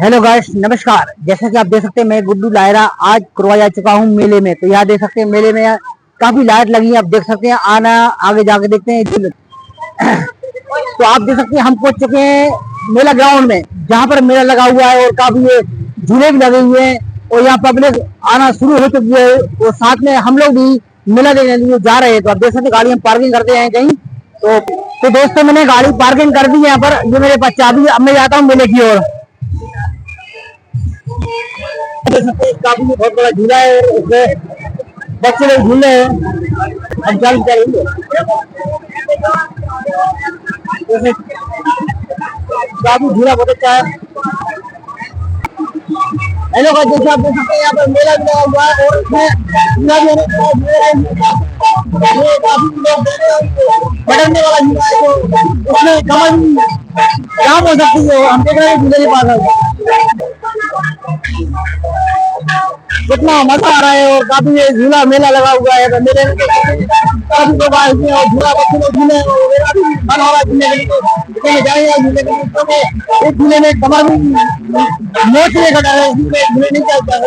Hello guys, नमस्कार। जैसा कि आप देख सकते हैं, मैं गुड्डू लायरा आज करवा जा चुका हूँ मेले में। तो यहाँ देख सकते हैं मेले में काफी लाइट लगी है। आप देख सकते हैं, आना आगे जाके देखते हैं। तो आप देख सकते हैं हम पहुंच चुके हैं मेला ग्राउंड में, जहाँ पर मेला लगा हुआ है और काफी झूले भी लगे हुए हैं और यहाँ पब्लिक आना शुरू हो चुकी है। और साथ में हम लोग भी मेला देखने लिए जा रहे हैं। तो आप देख सकते हैं गाड़ी हम पार्किंग करते हैं कहीं। तो दोस्तों, मैंने गाड़ी पार्किंग कर दी है यहाँ पर। ये मेरे पास चाबी है। अब मैं जाता हूँ मेले की ओर। काफी बहुत बड़ा झूला है, उसमें बच्चे लोग झूले हैं। हम चल करेंगे, काफी झूला बहुत अच्छा है। हेलो गाइस, जैसे आप देख सकते हैं यहाँ पर मेला भी लगा हुआ है और इसमें झूला भी होने का ये काफी लोग बैठने वाला झूला है। तो उसमें कमर जाम हो सकती है। हम देख रहे हैं झूले के पास कितना मजा आ रहा है और काफी ये झूला मेला लगा हुआ है। तो मेरे काफी लोग आए हुए हैं और झूला बच्चे लोग झूले और मेरा भी मन हो रहा है झूलने के लिए। जाएंगे झूले के लिए। एक झूले में कमर भी मोच नहीं कटा है, झूले नहीं चलता है।